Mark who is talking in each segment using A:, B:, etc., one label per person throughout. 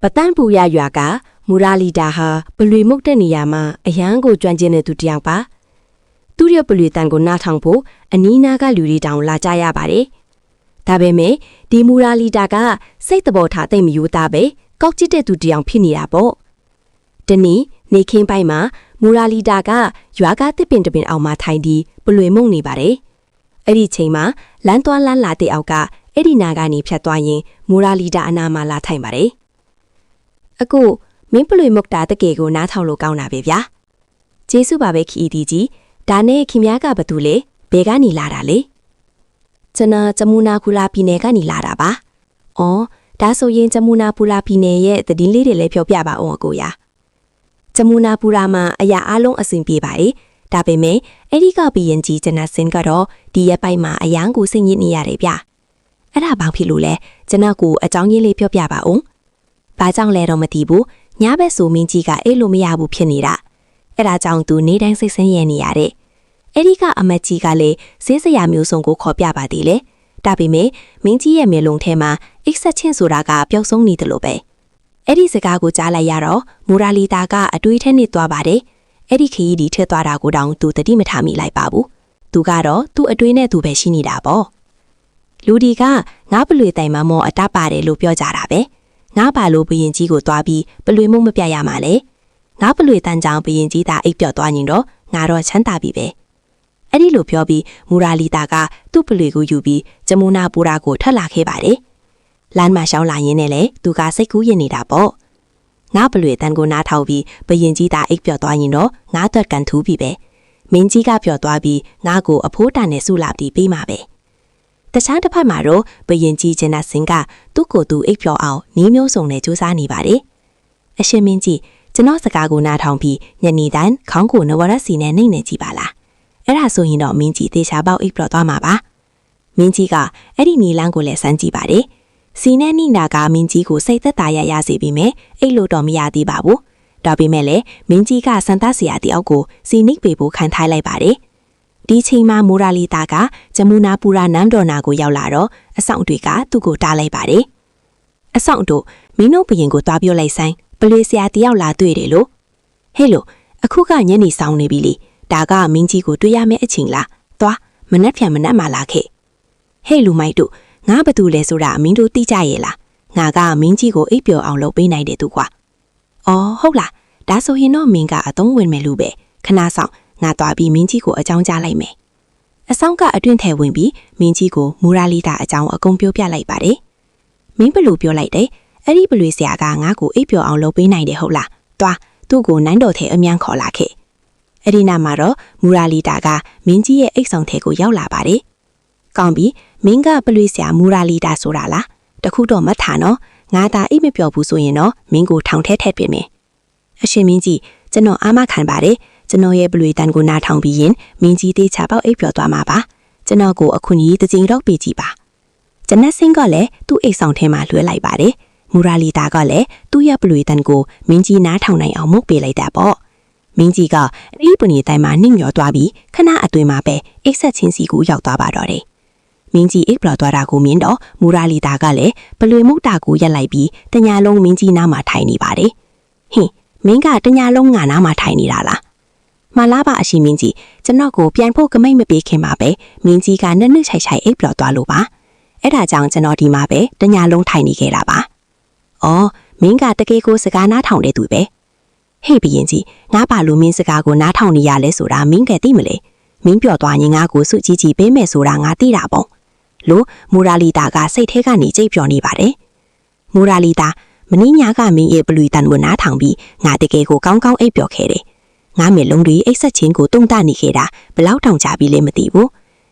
A: ပတန်းပူရရွာကမူရာလီတာဟာဘလွေမုတ်တဲ့နေရာမှာအရန်ကိုကျွမ်းကျင်တဲ့သူတယောက်ပါသူရဘလွေတန်ကိုနားထောင်ဖို့အနီးနားကလူတွေတောင်လာကြရပါတယ်ဒါပေမဲ့ဒီမူရာလီတာကစိတ်တဘောထားသိမ့်မယူသားပဲကောက်ကျစ်တဲ့သူတယောက်ဖြစ်နေတာပေါ့တနည်းနေခင်းပိုင်းမှာမူရာလီတာကရွာကတစ်ပင်တပင်အောင်မှာထိုင်ပြီးဘလွေမုတ်နေပါတယ်အဲ့ဒီချိန်မှာလမ်းသွားလမ်းလာတဲ့အောက်ကအဲ့ဒီနာကနေဖြတ်သွားရင်မူရာလီတာအနာမှာလာထိုင်ပါတယ်အခုမင်းပလွေမုတ်တာတကယ်ကိုနားထောင်လို့ကောင်းတာပဲဗျာကျေးဇူးပါပဲခီတီကြီးဒါနဲ့ခင်ဗျားကဘာတူလဲဘယ်ကနေလာတာလဲကျွန်တော်ဂျမူနာကူလာပြည်နယ်ကနေလာတာပါအော်ဒါဆိုရင်ဂျမူနာပူလာပြည်နယ်ရဲ့သတင်းလေးတွေလည်းပြောပြပါအောင်အကိုရာဂျမူနာပူလာမှာအရာအလုံးအဆင်ပြေပါတယ်ဒါပေမဲ့အဲ့ဒီကဘီရင်ကြီးကျွန်တော်စင်ကတော့ဒီရက်ပိုင်းမှာအရန်ကိုစိတ်ညစ်နေရတယ်ဗျအဲ့ဒါဘာဖြစ်လို့လဲကျွန်တော်ကိုအကြောင်းရင်းလေးပြောပြပါအောင်ဘာကြောင့်လဲတော့မသိဘူးညဘက်ဆိုမင်းကြီးကအဲ့လိုမရဘူးဖြစ်နေတာအဲ့ဒါကြောင့်သူနေတိုင်းစိတ်ဆင်းရဲနေရတဲ့အဲ့ဒီကအမတ်ကြီးကလည်းဈေးစရာမျိုးစုံကိုခေါ်ပြပါသေးလေဒါပေမဲ့မင်းကြီးရဲ့မျက်လုံးထဲမှာအိတ်ဆက်ချင်းဆိုတာကပျောက်ဆုံးနေတယ်လို့ပဲအဲ့ဒီစကားကိုကြားလိုက်ရတော့မူရာလီတာကအတွေးထဲနဲ့သွားပါတယ်အဲ့ဒီခရီးဒီထက်သွားတာကိုတောင်သူတတိမထားမိလိုက်ပါဘူးသူကတော့သူ့အတွေးနဲ့သူပဲရှိနေတာပေါ့လူဒီကငါပလွေတိုင်မှာမော်အတပါတယ်လို့ပြောကြတာပဲငါပါလို့ဘရင်ကြီးကိုသွားပြီးပလွေမှုမပြရမှာလေငါပလွေတန်းကြောင်ဘရင်ကြီးသာအိပ်ပျော်သွားရင်တော့ငါတော့ချမ်းသာပြီပဲအဲ့ဒီလိုပြောပြီးမူရာလီတာကသူ့ပလွေကိုယူပြီးဂျမူနာပူရာကိုထပ်လာခဲ့ပါတယ်လမ်းမှာရှောင်းလာရင်းနဲ့လေသူကစိတ်ကူးရင်နေတာပေါ့ငါပလွေတန်းကိုနားထောင်ပြီးဘရင်ကြီးသာအိပ်ပျော်သွားရင်တော့ငါအတွက်ကန်ထူးပြီပဲမင်းကြီးကပျော်သွားပြီးငါကိုအဖိုးတန်နဲ့ဆုလာပြီးပေးမှာပဲတခြားတစ်ဖက်မှာတော့ဘရင်ကြီးကျင်းနာစင်ကသူ့ကိုယ်သူအိပ်ပျော်အောင်နီးမျိုးစုံနဲ့စူးစမ်းနေပါတယ်အရှင်မင်းကြီးကျွန်တော်စကားကိုနားထောင်ပြီးညနေတိုင်းခေါင်းကိုနဝရစီနဲ့နှိမ့်နေကြည့်ပါလားအဲ့ဒါဆိုရင်တော့မင်းကြီးသေချာပေါက်အိပ်ပျော်သွားမှာပါမင်းကြီးကအဲ့ဒီနီလန်းကိုလည်းစမ်းကြည့်ပါတယ်စီနဲ့နိနာကမင်းကြီးကိုစိတ်သက်သာရစေပြီးမြဲအိတ်လို့တော့မရသေးပါဘူးဒါပေမဲ့လည်းမင်းကြီးကစံသားစရာတယောက်ကိုစီနိတ်ပေဖို့ခံထားလိုက်ပါတယ်ဒီချိန်မှာမိုရာလီတာကဂျမူနာပူရာနမ်ဒေါ်နာကိုရောက်လာတော့အဆောင်တွေကသူ့ကိုတားလိုက်ပါတယ်အဆောင်တို့မင်းတို့ဘရင်ကိုသွားပြောလိုက်ဆိုင်ပလွေဆရာတယောက်လာတွေ့တယ်လို့ဟဲ့လို့အခုကညနေဆောင်နေပြီလေဒါကမင်းကြီးကိုတွေ့ရမယ့်အချိန်လားသွားမနှက်ဖြန်မနှက်မှလာခဲ့ဟဲ့လူမိုက်တို့ငါဘာတူလဲဆိုတာမင်းတို့သိကြရဲ့လားငါကမင်းကြီးကိုအိပ်ပျော်အောင်လုပ်ပေးနိုင်တယ်သူကွာအော်ဟုတ်လားဒါဆိုရင်တော့မင်းကအသုံးဝင်မယ်လို့ပဲခဏဆောင်ငါသွားပြီးမင်းကြီးကိုအကြောင်းကြားလိုက်မယ်အဆောင်ကအတွင်းထဲဝင်ပြီးမင်းကြီးကိုမူရာလီတာအကြောင်းအကုန်ပြောပြလိုက်ပါတယ်မင်းဘလို့ပြောလိုက်တယ်အဲ့ဒီဘလွေဆရာကငါ့ကိုအိပ်ပျော်အောင်လုပ်ပေးနိုင်တယ်ဟုတ်လားသွားသူ့ကိုနိုင်တော်ထဲအမြန်ခေါ်လာခဲ့အဲ့ဒီနာမှာတော့မူရာလီတာကမင်းကြီးရဲ့အိတ်ဆောင်ထဲကိုရောက်လာပါတယ်ကောင်းပြီမင်းကဘလွေဆရာမူရာလီတာဆိုတာလားတခုတော့မထားနော်ငါသာအိပ်မပျော်ဘူးဆိုရင်တော့မင်းကိုထောင်ထဲထည့်ပြမယ်အရှင်မင်းကြီးကျွန်တော်အားမခံပါတယ်ကျွန်တော်ရဲ့ဘလွေတန်ကိုနားထောင်ပြီးရင်မင်းကြီးသေးချပေါက်အိပ်ပျော်သွားမှာပါကျွန်တော်ကိုအခုကြီးတကြိမ်တော့ပေးကြည့်ပါကျွန်တော်စင်းကလည်းသူ့အိတ်ဆောင်ထဲမှာလွှဲလိုက်ပါတယ်မူရာလီတာကလည်းသူ့ရဲ့ဘလွေတန်ကိုမင်းကြီးနားထောင်နိုင်အောင်မှုတ်ပေးလိုက်တာပေါ့မင်းကြီးကအဲ့ဒီပဏီတိုင်းမှာနှိမ့်ညော်သွားပြီးခဏအတွင်းမှာပဲအိတ်ဆက်ချင်းစီကိုရောက်သွားပါတော့တယ်မင်းကြီးအိပ်ပျော်သွားတာကိုမြင်တော့မူရာလီတာကလည်းဘလွေမုတ်တာကိုရက်လိုက်ပြီးတညာလုံးမင်းကြီးနားမှာထိုင်နေပါတယ်ဟင်မင်းကတညာလုံးငါနားမှာထိုင်နေတာလားမလားပါအရှင်မင်းကြီးကျွန်တော်ကိုပြန်ဖို့ကမိတ်မပေးခင်ပါပဲမင်းကြီးကနှက်နှက်ချိုက်ချိုက်အိပ်ပျော်သွားလို့ပါအဲ့ဒါကြောင့်ကျွန်တော်ဒီမှာပဲတညာလုံးထိုင်နေခဲ့တာပါအော်မင်းကတကယ်ကိုစကားနားထောင်တဲ့သူပဲဟေ့ဘရင်ကြီးငါပါလို့မင်းစကားကိုနားထောင်နေရလဲဆိုတာမင်းကသိမလဲမင်းပျော်သွားရင်ငါကိုစုကြီးကြီးပေးမယ်ဆိုတာငါသိတာပေါ့လို့မူရာလီတာကစိတ်ထဲကနေကြိတ်ပျော်နေပါတယ်မူရာလီတာမင်းညာကမင်းရဲ့ဘလူတန်ကိုနားထောင်ပြီးငါတကယ်ကိုကောင်းကောင်းအိပ်ပျော်ခဲ့တယ်ငါမျက်လုံးတွေအိတ်ဆက်ချင်းကိုတုံ့တနေခဲ့တာဘလောက်တောင်ကြပြီလဲမသိဘူး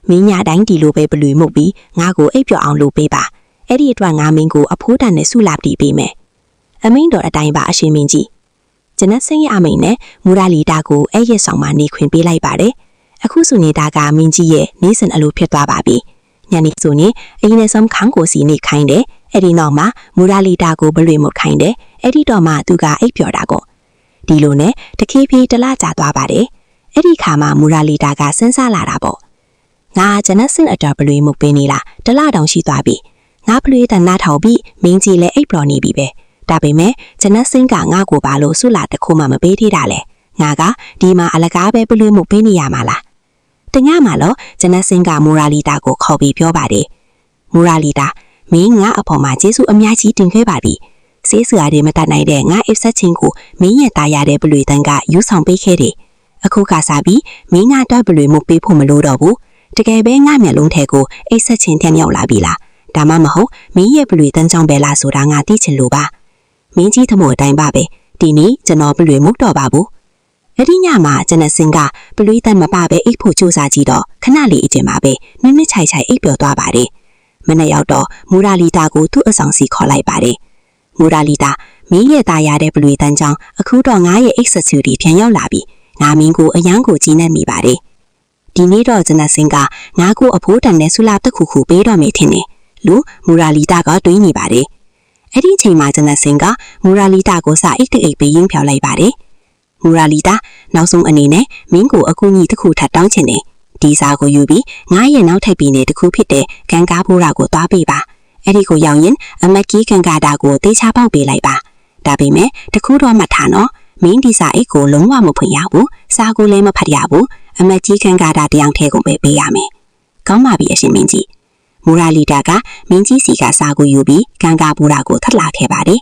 A: မင်းညာတိုင်းဒီလိုပဲဘလူမှုတ်ပြီးငါကိုအိပ်ပျော်အောင်လုပ်ပေးပါအဲ့ဒီအတွက်ငါမင်းကိုအဖိုးတန်နဲ့ဆုလာပြီးပေးမယ်အမိန်တော်အတိုင်းပါအရှင်မင်းကြီးကျွန်တော်စင်းရအမိန်နဲ့မူရာလီတာကိုအဲ့ရဲ့ဆောင်မှာနေခွင့်ပေးလိုက်ပါတယ်အခုဆိုနေတာကမင်းကြီးရဲ့နေစဉ်အလိုဖြစ်သွားပါပြီညနေဆိုရင်အင်းနဲ့ဆုံးခန်းကိုစီနေခိုင်းတယ်အဲ့ဒီနောက်မှာမူရာလီတာကိုဘလွေမှုတ်ခိုင်းတယ်အဲ့ဒီတော့မှသူကအိပ်ပျော်တာကိုဒီလိုနဲ့တခေးဖြည်းတလားကြာသွားပါတယ်အဲ့ဒီခါမှာမူရာလီတာကစဉ်းစားလာတာပေါ့ငါကျွန်တော်စင်အတော်ဘလွေမှုတ်ပေးနေလားတလားတောင်ရှိသွားပြီငါဘလွေတန်နာထောက်ပြီးမင်းကြီးလည်းအိပ်ပျော်နေပြီပဲ
B: ဒါပေမဲ့ကျွန်တော်စင်ကငါ့ကိုဘာလို့ဆုလာတခုမှမပေးသေးတာလဲငါကဒီမှာအလကားပဲပလွေမှုပေးနေရမှာလားတညမှာတော့ကျွန်တော်စင်ကမူရာလီတာကိုခေါ်ပြီးပြောပါတယ်မူရာလီတာမင်းငါအဖေမှာကျေးဇူးအများကြီးတင်ခဲ့ပါပြီဆေးစရာတွေမတတ်နိုင်တဲ့ငါအစ်ဆက်ချင်းကိုမင်းရဲ့တာရတဲ့ပလွေတန်းကယူဆောင်ပေးခဲ့တယ်အခုခါစားပြီးမင်းကတော့ပလွေမှုပေးဖို့မလိုတော့ဘူးတကယ်ပဲငါမျက်လုံးထဲကိုအိတ်ဆက်ချင်းထက်မြောက်လာပြီလားဒါမှမဟုတ်မင်းရဲ့ပလွေတန်းကြောင့်ပဲလားဆိုတာငါသိချင်လို့ပါမင်းကြီးသမို့အတိုင်းပါပဲဒီနေ့ကျွန်တော်ပလွေမှုတော့ပါဘူးအဲ့ဒီညမှာကျွန်တော်စင်ကပလွေတန်းမပပဲအိတ်ဖို့စူးစမ်းကြည့်တော့ခဏလေးအကျင်ပါပဲနစ်နစ်ချိုင်ချိုင်အိတ်ပျော်သွားပါတယ်မနေ့ရောက်တော့မူရာလီတာကိုသူ့အဆောင်စီခေါ်လိုက်ပါတယ်မူရာလီတာမင်းရဲ့တာရတဲ့ပလွေတန်းကြောင့်အခုတော့ငါရဲ့အိတ်ဆက်ချူတွေပြန်ရောက်လာပြီငါမင်းကိုအယမ်းကိုကြီးနေမိပါတယ်ဒီနေ့တော့ကျွန်တော်စင်ကငါ့ကိုအဖိုးတန်နဲ့ဆူလာတစ်ခုခုပေးတော့မယ်ထင်တယ်လူမူရာလီတာကတွေးနေပါတယ်အဲ့ဒီချိန်မှာကျွန်တော်စင်ကမူရာလီတာကိုစာအိတ်တိတ်ပေးရင်းဖြောက်လိုက်ပါတယ်မူရာလီတာနောက်ဆုံးအနေနဲ့မင်းကိုအကူကြီးတစ်ခုထပ်တောင်းချင်တယ်ဒီစာကိုယူပြီးငါရဲ့နောက်ထပ်ပြီးနေတစ်ခုဖြစ်တဲ့ကန်ကားဖိုးရာကိုသွားပေးပါအဲ့ဒီကိုရောက်ရင်အမက်ကြီးကန်ကာတာကိုတေးချပေါက်ပေးလိုက်ပါဒါပေမဲ့တခုတော့မှတ်ထားနော်မင်းဒီစာအိတ်ကိုလုံးဝမဖွင့်ရဘူးစာကိုလည်းမဖတ်ရဘူးအမက်ကြီးကန်ကာတာတယောက်ထဲကိုပဲပေးရမယ်ကောင်းပါပြီအရှင်မင်းကြီးမူရာလီတာကမင်းကြီးစီကစာကိုယူပြီးကန်ကာဖိုးရာကိုထပ်လာခဲ့ပါတယ်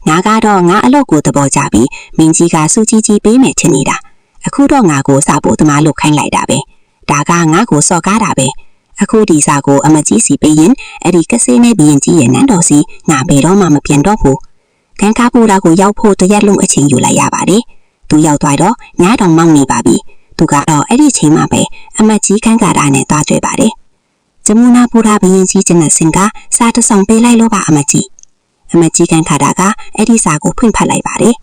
B: ငါကတော့ငါအလုပ်ကိုသဘောကျပြီးမင်းကြီးကစူကြီးကြီးပေးမယ်ထင်နေတာအခုတော့ငါကိုစာဖို့သမားလုပ်ခိုင်းလိုက်တာပဲဒါကငါကိုစော်ကားတာပဲအခုဒီစာကိုအမကြီးစီပေးရင်အဲ့ဒီကဆေးနဲ့ဘရင်ကြီးရဲ့နန်းတော်စီငါဘယ်တော့မှမပြန်တော့ဘူးကန်ကာဖိုးရာကိုရောက်ဖို့တရက်လုံးအချိန်ယူလိုက်ရပါတယ်သူရောက်သွားတော့ညတောင်မောင်းနေပါပြီသူကတော့အဲ့ဒီချိန်မှာပဲအမကြီးကန်ကာတာနဲ့သွားကြွပါတယ်ဂျမူနာပူရာဘရင်ကြီးကျွန်စင်ကစာတဆောင်ပေးလိုက်လို့ပါအမကြီးကန်ကာတာကအဲ့ဒီစာကိုဖွင့်ဖတ်လိုက်ပါတယ်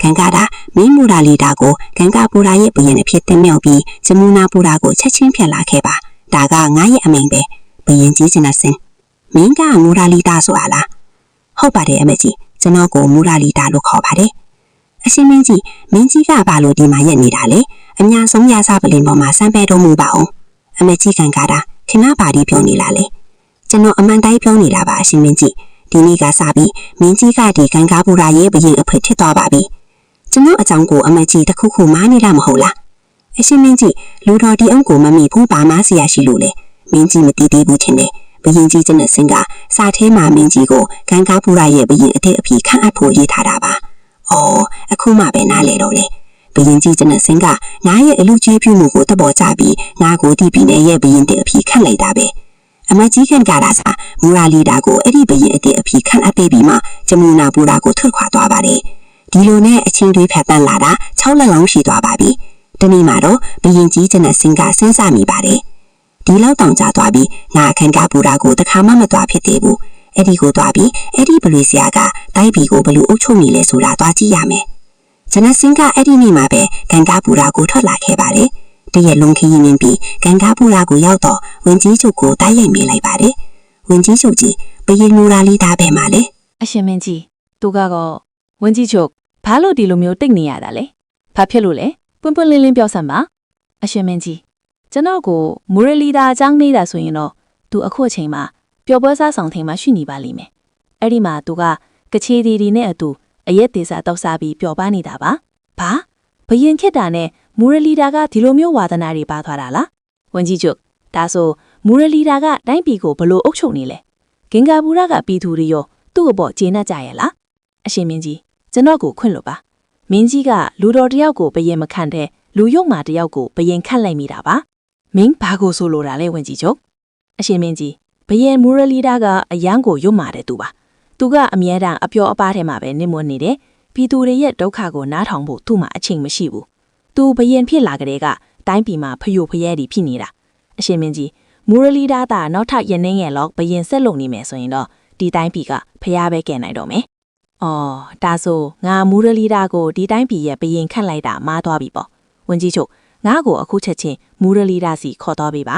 B: ကန်ကာတာမင်းမူရာလီတာကိုကန်ကာပူရာရဲ့ဘရင်အဖြစ်တင်မြောက်ပြီးဂျမူနာပူရာကိုချက်ချင်းပြန်လာခဲ့ပါဒါကငါရဲ့အမိန်ပဲဘရင်ကြီးကျွန်စင်မင်းကမူရာလီတာဆိုတာလားဟုတ်ပါတယ်အမကြီးကျွန်တော်ကိုမူရာလီတာလို့ခေါ်ပါတယ်အရှင်မင်းကြီးကဘာလို့ဒီမှာရက်နေတာလဲအများဆုံးရစားပလင်ပေါ်မှာစမ်းပဲတော့မှုပါအောင်အမကြီးကန်ကာတာခင်ဗျားဘာဒီပြောနေလားလဲကျွန်တော်အမှန်တိုင်းပြောနေတာပါအရှင်မင်းကြီးဒီနေ့ကစပြီးမင်းကြီးကဒီကန်ကာပူရာရဲ့ဘရင်အဖေဖြစ်သွားပါပြီကျွန်တော်အကြောင်းကိုအမကြီးတစ်ခုခုမားနေလားမဟုတ်လားအရှင်မင်းကြီးလူတော်ဒီအောင်ကိုမမိဘူးပါမဆရာရှိလို့လေမင်းကြီးမတည်သေးဘူးထင်တယ်ဘရင်ကြီးကျွန်စင်ကစာထဲမှာမင်းကြီးကိုကန်ကာပူရာရဲ့ဘရင်အတဲ့အဖေခန့်အပ်ဖို့ရေးထားတာပါအော်အခုမှပဲနားလေတော့လေဘရင်ကြီးကျွန်စင်ကငါရဲ့အလူကြီးပြုမှုကိုတဘောကြပြီးငါကိုဒီပြည်နယ်ရဲ့ဘရင်တဲ့အဖေခန့်လိုက်တာပဲအမကြီးကန်ကာတာစာမူရာလီတာကိုအဲ့ဒီဘရင်အတဲ့အဖေခန့်အပ်ပေးပြီးမှဂျမူနာပူရာကိုထွက်ခွာသွားပါတယ်ဒီလိုနဲ့အချင်းတွေဖက်တန်းလာတာ6လက်လုံးရှိသွားပါပြီတနေ့မှာတော့ဘရင်ကြီးကျွန်စင်ကစဉ်းစားမိပါတယ်ဒီလောက်တောင်ကြသွားပြီးငါခန်ကာပူရာကိုတခါမှမသွားဖြစ်သေးဘူးအဲ့ဒီကိုသွားပြီးအဲ့ဒီဘလူစရာကတိုက်ပြီးကိုဘလူအုပ်ချုပ်နေလဲဆိုတာသွားကြည့်ရမယ်ကျွန်စင်ကအဲ့ဒီနေ့မှာပဲကန်ကာပူရာကိုထွက်လာခဲ့ပါတယ်တရက်လုံးခရီးနှင်းပြီးကန်ကာပူရာကိုရောက်တော့ဝင်ကြီးချုပ်ကိုတိုက်ရိုက်မေးလိုက်ပါတယ်ဝင်ကြီးချုပ်ကြီးဘရင်မူရာလီတာပဲမှာလေ
C: အရှင်မင်းကြီးသူကတော့ဝင်ကြီးချုပ်ဘာလို့ဒီလိုမျိုးတိတ်နေရတာလဲဘာဖြစ်လို့လဲပွင့်ပွင့်လင်းလင်းပြောစမ်းပါအရှင်မင်းကြီးကျွန်တော်ကိုမူရလီတာအကြောင်းနေတာဆိုရင်တော့သူအခုအချိန်မှာပျော်ပွဲစားဆောင်ထင်မှရှိနေပါလိမ့်မယ်အဲ့ဒီမှာသူကကချေဒီနဲ့အတူအရက်သေးစားတောက်စားပြီးပျော်ပါနေတာပါဘာဘရင်ခစ်တာနဲ့မူရလီတာကဒီလိုမျိုးဝါသနာတွေပါသွားတာလားဝင်ကြီးချုပ်ဒါဆိုမူရလီတာကတိုင်းပြည်ကိုဘလို့အုပ်ချုပ်နေလဲဂင်္ဂါပူရကပြည်သူတွေရောသူ့အပေါ်ကျေနပ်ကြရဲ့လားအရှင်မင်းကြီးကျွန်တော်ကိုခွင့်လို့ပါမင်းကြီးကလူတော်တယောက်ကိုဘရင်မခန့်တဲ့လူယုံမာတယောက်ကိုဘရင်ခန့်လိုက်မိတာပါမင်းဘာကိုဆိုလိုတာလဲဝင်ကြီးချုပ်အရှင်မင်းကြီးဘရင်မူရလီတာကအယံကိုယုံမာတဲ့သူပါသူကအမြဲတမ်းအပျော်အပါးထဲမှာပဲနေမွနေတယ်ပြည်သူတွေရဲ့ဒုက္ခကိုနားထောင်ဖို့သူ့မှာအချိန်မရှိဘူးသူဘရင်ဖြစ်လာကြတဲ့ကတိုင်းပြည်မှာဖယိုဖယဲတွေဖြစ်နေတာအရှင်မင်းကြီးမူရလီတာကနောက်ထပ်ရနေငယ်လောက်ဘရင်ဆက်လုပ်နေမယ်ဆိုရင်တော့ဒီတိုင်းပြည်ကဖျားပဲကဲနိုင်တော့မယ်အော်ဒါဆိုငါမူရလီတာကိုဒီတိုင်းပြည်ရဲ့ဘရင်ခန့်လိုက်တာမားသွားပြီပေါ့ဝင်ကြီးချုပ်ငါ့ကိုအခုချက်ချင်းမူရလီတာစီခေါ်သွားပေးပါ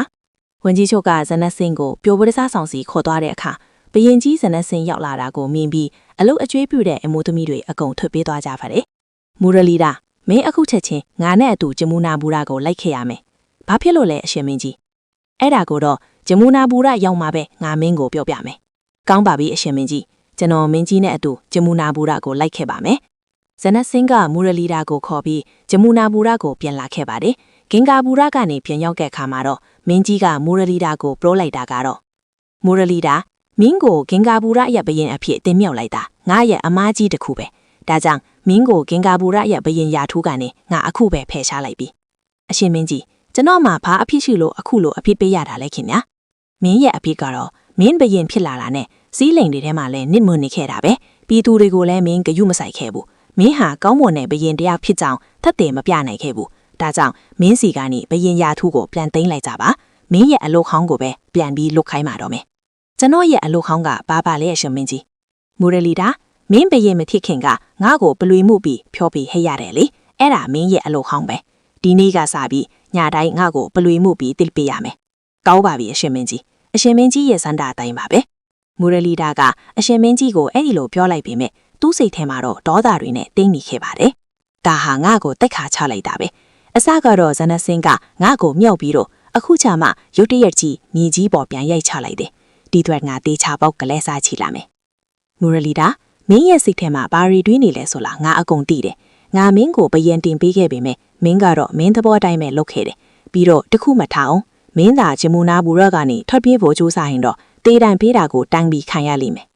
C: ဝင်ကြီးချုပ်ကဇနတ်စင်းကိုပျော်ပွဲစားဆောင်စီခေါ်သွားတဲ့အခါဘရင်ကြီးဇနတ်စင်းရောက်လာတာကိုမြင်ပြီးအလုတ်အကျွေးပြတဲ့အမိုးသမီးတွေအကုန်ထွက်ပြေးသွားကြပါတယ်မူရလီတာမင်းအခုချက်ချင်းငါနဲ့အတူဂျမူနာဘူရာကိုလိုက်ခဲ့ရမယ်ဘာဖြစ်လို့လဲအရှင်မင်းကြီးအဲ့ဒါကိုတော့ဂျမူနာဘူရာရောက်မှာပဲငါမင်းကိုပြောပြမယ်ကောင်းပါပြီအရှင်မင်းကြီး ကျွန်တော်မင်းကြီးနဲ့အတူဂျမူနာဘူရာကိုလိုက်ခဲ့ပါမယ်ဇနတ်စင်းကမူရလီဒါကိုခေါ်ပြီးဂျမူနာဘူရာကိုပြန်လာခဲ့ပါတယ်ဂင်္ဂါဘူရာကနေပြန်ရောက်တဲ့အခါမှာတော့မင်းကြီးကမူရလီဒါကိုပြောလိုက်တာကတော့မူရလီဒါမင်းကိုဂင်္ဂါဘူရာရဲ့ဘရင်အဖြစ်တင်မြှောက်လိုက်တာငါရဲ့အမားကြီးတစ်ခုပဲဒါကြောင့်မင်းကိုဂင်္ဂါဘူရာရဲ့ဘရင်ယာထူးကနေငါအခုပဲဖယ်ရှားလိုက်ပြီအရှင်မင်းကြီးကျွန်တော်မှဘာအဖြစ်ရှိလို့အခုလိုအဖြစ်ပေးရတာလဲခင်ဗျာမင်းရဲ့အဖြစ်ကတော့မင်းဘရင်ဖြစ်လာတာနဲ့စီးလိန်တွေထဲမှာလည်းနစ်မွနေခဲ့တာပဲပြည်သူတွေကိုလည်းမင်းဂယုမဆိုင်ခဲ့ဘူးမင်းဟာကောင်းမွန်တဲ့ဘရင်တရားဖြစ်ကြောင်းထပ်တယ်မပြနိုင်ခဲ့ဘူးဒါကြောင့်မင်းစီကနေဘရင်ယာထူးကိုပြန်သိမ်းလိုက်ကြပါမင်းရဲ့အလုပ်ခေါင်းကိုပဲပြန်ပြီးလွတ်ခိုင်းပါတော့မယ်ကျွန်တော်ရဲ့အလုပ်ခေါင်းကဘာလဲအရှင်မင်းကြီးမူရလီဒါမင်းဘရင်မဖြစ်ခင်ကငါ့ကိုပလွေမှုပြီးဖြောပြီးဟဲ့ရတယ်လေအဲ့ဒါမင်းရဲ့အလုပ်ခေါင်းပဲဒီနေ့ကစပြီးညတိုင်းငါ့ကိုပလွေမှုပြီးတိပေးရမယ်ကောင်းပါပြီအရှင်မင်းကြီးအရှင်မင်းကြီးရဲ့စန္ဒအတိုင်းပါပဲမူရလီဒါကအရှင်မင်းကြီးကိုအဲ့ဒီလိုပြောလိုက်ပေမဲ့သူ့စိတ်ထဲမှာတော့ဒေါသတွေနဲ့တင်းနေခဲ့ပါတယ်ဒါဟာငါ့ကိုတက်ခါချလိုက်တာပဲအစကတော့ဇနစင်းကငါ့ကိုမြောက်ပြီးတော့အခုချမှရုတ်တရက်ကြီးမြေကြီးပေါ်ပြန်ရိုက်ချလိုက်တယ်ဒီအတွက်ငါတေးချပေါက်ကလေးစားချီလာမယ်မူရလီဒါမင်းရဲ့စိတ်ထဲမှာဘာရီတွေးနေလဲဆိုလားငါအကုန်သိတယ်ငါမင်းကိုဘယံတင်ပေးခဲ့ပေမဲ့မင်းကတော့မင်းသဘောတိုင်းပဲလုပ်ခဲ့တယ်ပြီးတော့တခုမထားအောင်မင်းသာဂျမူနာဘူရကနေထွက်ပြေးဖို့ကြိုးစားရင်တော့တေးတန်ပေးတာကိုတန်းပြီးခံရလိမ့်မယ်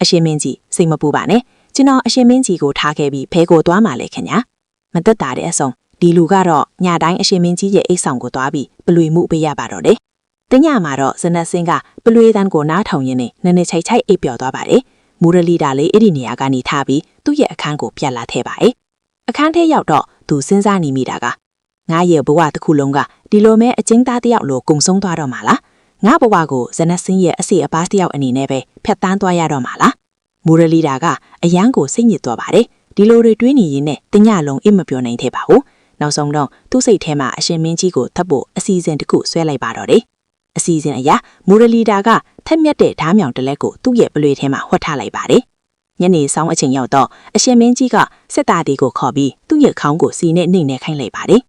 C: အရှင်မင်းကြီးစိတ်မပူပါနဲ့ကျွန်တော်အရှင်မင်းကြီးကိုထားခဲ့ပြီးဖဲကိုသွားမှလဲခင်ဗျာမသက်တာတဲ့အဆုံးဒီလူကတော့ညတိုင်းအရှင်မင်းကြီးရဲ့အိတ်ဆောင်ကိုသွားပြီးပလွေမှုပေးရပါတော့တယ်တညမှာတော့ဇနတ်စင်းကပလွေတန်းကိုနားထောင်ရင်းနဲ့နည်းနည်းချိုက်ချိုက်အိပ်ပျော်သွားပါတယ်မူရလီဒါလေးအဲ့ဒီနေရာကနေထားပြီးသူ့ရဲ့အခန်းကိုပြန်လာခဲ့ပါတယ်အခန်းထဲရောက်တော့သူစဉ်းစားနေမိတာကငါရဲ့ဘဝတစ်ခုလုံးကဒီလိုမဲအကျဉ်းသားတစ်ယောက်လိုကုံဆုံးသွားတော့မှာလားငါဘဝကိုဇနတ်စင်းရဲ့အစီအပါးတစ်ယောက်အနေနဲ့ပဲဖျက်တမ်းသွားရတော့မှာလားမူရလီဒါကအယမ်းကိုစိတ်ညစ်သွားပါတယ်ဒီလိုတွေတွေးနေရင်းနဲ့တညလုံးအိပ်မပြောနိုင်သေးပါဘူးနောက်ဆုံးတော့သူ့စိတ်ထဲမှာအရှင်မင်းကြီးကိုထပ်ဖို့အစီအစဉ်တစ်ခုဆွဲလိုက်ပါတော့တယ်အစီအစဉ်အရမူရလီဒါကထက်မြက်တဲ့ဓားမြောင်တလက်ကိုသူ့ရဲ့ပလွေထဲမှာဟွက်ထားလိုက်ပါတယ်ညနေဆောင်အချိန်ရောက်တော့အရှင်မင်းကြီးကစစ်သားတွေကိုခေါ်ပြီးသူ့ရဲ့ခေါင်းကိုစီနဲ့နှိမ့်နေခိုင်းလိုက်ပါတယ်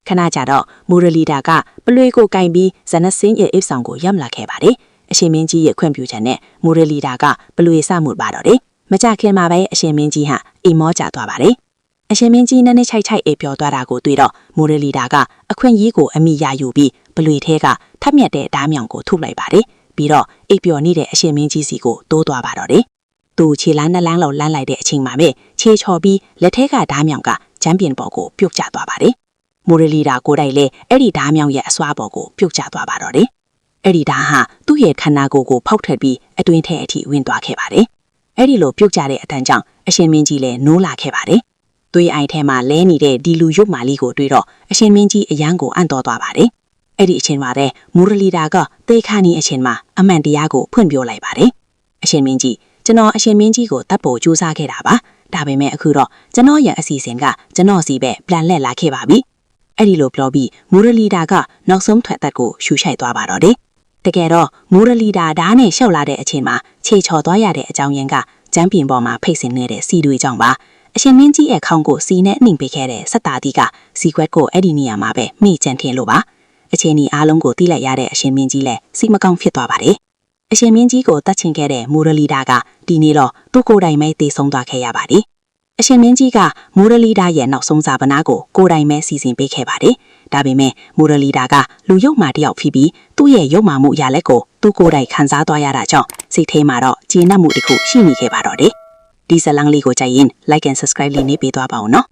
C: ခဏကြာတော့မူရလီဒါကပလွေကိုကင်ပြီးဇနတ်စင်းရဲ့အိပ်ဆောင်ကိုရပ်လာခဲ့ပါတယ်အရှင်မင်းကြီးရဲ့ခွင့်ပြုချက်နဲ့မူရလီဒါကပလွေစမှုပါတော့တယ်မကြခင်မှာပဲအရှင်မင်းကြီးဟာအိမ်မောကျသွားပါတယ်အရှင်မင်းကြီးနဲ့ချိုက်ချိုက်အိပ်ပျော်သွားတာကိုတွေ့တော့မူရလီဒါကအခွင့်အရေးကိုအမိရယူပြီးပလွေထဲကထပ်မြက်တဲ့ဓားမြောင်ကိုထုတ်လိုက်ပါတယ်ပြီးတော့အိပ်ပျော်နေတဲ့အရှင်မင်းကြီးစီကိုတိုးသွားပါတော့တယ်သူခြေလမ်းနှစ်လမ်းလောက်လမ်းလိုက်တဲ့အချိန်မှာပဲခြေချော်ပြီးလက်ထဲကဓားမြောင်ကဂျမ်းပြင်ပေါ်ကိုပြုတ်ကျသွားပါတယ်မူရလီဒါကိုယ်တိုင်လည်းအဲ့ဒီဓားမြောင်ရဲ့အစွာပေါ်ကိုပြုတ်ကျသွားပါတော့တယ်အဲ့ဒီဓားဟာသူ့ရဲ့ခန္ဓာကိုယ်ကိုဖောက်ထွက်ပြီးအတွင်းထဲအထိဝင်သွားခဲ့ပါတယ်အဲ့ဒီလိုပြုတ်ကျတဲ့အတန်းကြောင့်အရှင်မင်းကြီးလည်းနိုးလာခဲ့ပါတယ်သွေးအိုင်ထဲမှာလဲနေတဲ့ဒီလူရုပ်မာလီကိုတွေ့တော့အရှင်မင်းကြီးအယံကိုအံ့တော်သွားပါတယ်အဲ့ဒီအချိန်မှာပဲမူရလီဒါကသေခါနီအချိန်မှာအမှန်တရားကိုဖွင့်ပြောလိုက်ပါတယ်အရှင်မင်းကြီးကျွန်တော်အရှင်မင်းကြီးကိုတတ်ဖို့ကြိုးစားခဲ့တာပါဒါပေမဲ့အခုတော့ကျွန်တော်ရဲ့အစီအစဉ်ကကျွန်တော်စီပဲပြန်လှည့်လာခဲ့ပါပြီအဲ့ဒီလိုပြောပြီးမူရလီဒါကနောက်ဆုံးထွက်သက်ကိုရှူရှိုက်သွားပါတော့တယ်တကယ်တော့မူရလီဒါဓာတ်နဲ့ရှောက်လာတဲ့အချိန်မှာခြေချော်သွားရတဲ့အကြောင်းရင်းကကျမ်းပြင်ပေါ်မှာဖိတ်ဆင်နေတဲ့စီတွေကြောင့်ပါအရှင်မင်းကြီးရဲ့ခေါင်းကိုစီနဲ့နှိမ်ပေးခဲ့တဲ့စက်သားတီးကစီခွက်ကိုအဲ့ဒီနေရာမှာပဲမိကြံထင်လို့ပါအချိန်ဒီအားလုံးကိုသိလိုက်ရတဲ့အရှင်မင်းကြီးလည်းစိတ်မကောင်းဖြစ်သွားပါတယ်အရှင်မင်းကြီးကိုတတ်ချင်ခဲ့တဲ့မူရလီဒါကဒီနေ့တော့သူ့ကိုယ်တိုင်ပဲသေဆုံးသွားခဲ့ရပါတယ်အရှင်မင်းကြီးကမူရလီဒါရဲ့နောက်ဆုံးစာပနာကိုကိုယ်တိုင်ပဲစီစဉ်ပေးခဲ့ပါတယ်ဒါပေမဲ့မူရလီဒါကလူရုပ်မာတယောက်ဖြစ်ပြီးသူ့ရဲ့ရုပ်မာမှုအရာလက်ကိုသူ့ကိုယ်တိုင်ခံစားသွားရတာကြောင့်စိတ်ထဲမှာတော့ကျေနပ်မှုတစ်ခုရှိနေခဲ့ပါတော့တယ်ဒီဇလန်းလေးကိုကြိုက်ရင် like and subscribe လေးနေပေးသွားပါဦးနော်